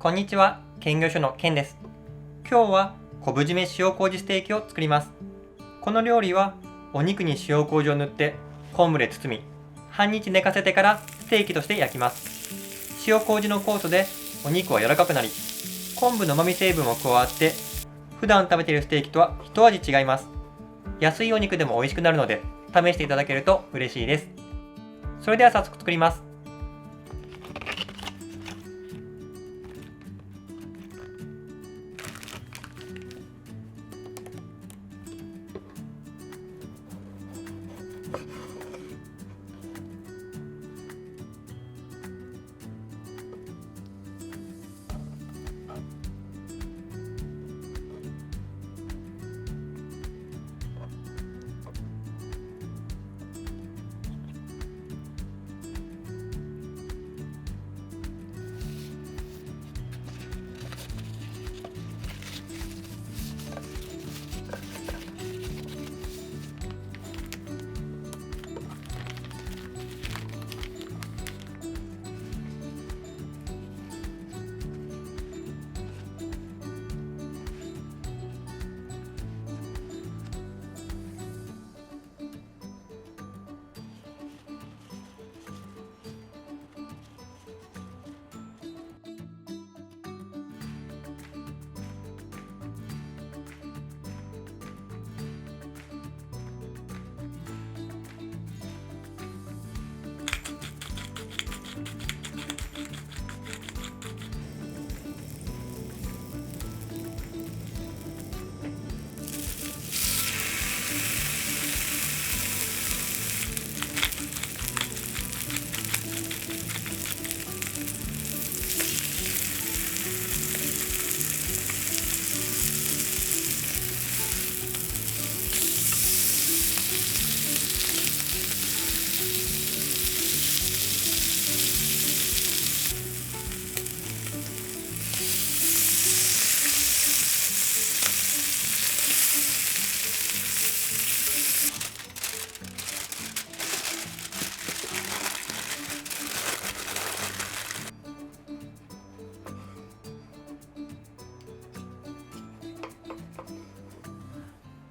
こんにちは、兼業主のケンです。今日は昆布締め塩麹ステーキを作ります。この料理はお肉に塩麹を塗って昆布で包み、半日寝かせてからステーキとして焼きます。塩麹の酵素でお肉は柔らかくなり、昆布の旨味成分も加わって普段食べているステーキとは一味違います。安いお肉でも美味しくなるので試していただけると嬉しいです。それでは早速作ります。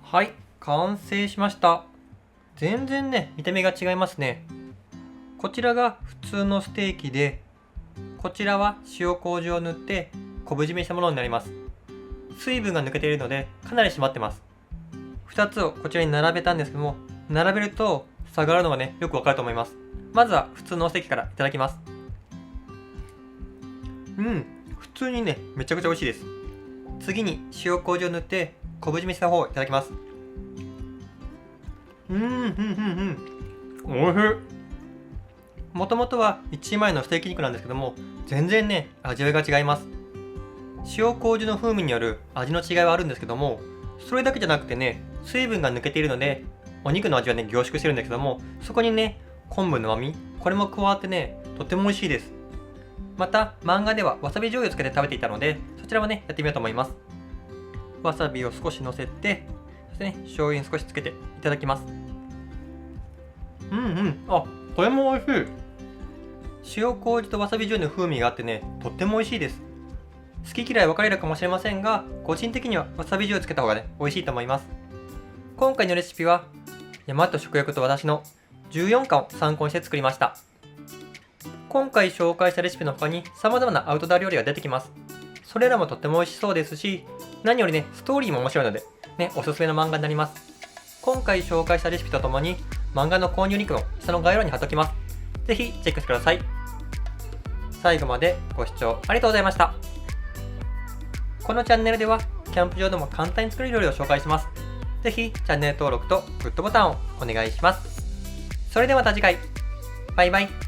はい、完成しました。全然ね、見た目が違いますね。こちらが普通のステーキで、こちらは塩麹を塗って昆布締めしたものになります。水分が抜けているのでかなり締まってます。2つをこちらに並べたんですけども、並べると差があるのがね、よくわかると思います。まずは普通のステーキからいただきます。普通にね、めちゃくちゃ美味しいです。次に塩麹を塗って昆布締めした方をいただきます。おいしい。もともとは1枚のステーキ肉なんですけども、全然ね、味わいが違います。塩麹の風味による味の違いはあるんですけども、それだけじゃなくてね、水分が抜けているので、お肉の味はね、凝縮してるんですけども、そこにね、昆布の旨味、これも加わってね、とっても美味しいです。また、漫画ではわさび醤油をつけて食べていたので、そちらもね、やってみようと思います。わさびを少し乗せて、そしてね、醤油に少しつけていただきます。これも美味しい。塩麹とわさび醤油の風味があってね、とっても美味しいです。好き嫌い分かれるかもしれませんが、個人的にはわさび醤油つけた方がね、美味しいと思います。今回のレシピは、山と食欲と私の14巻を参考にして作りました。今回紹介したレシピの他に様々なアウトドア料理が出てきます。それらもとっても美味しそうですし、何よりね、ストーリーも面白いので、ね、おすすめの漫画になります。今回紹介したレシピとともに、漫画の購入リンクを下の概要欄に貼っておきます。ぜひチェックしてください。最後までご視聴ありがとうございました。このチャンネルでは、キャンプ場でも簡単に作れる料理を紹介します。ぜひチャンネル登録とグッドボタンをお願いします。それではまた次回。バイバイ。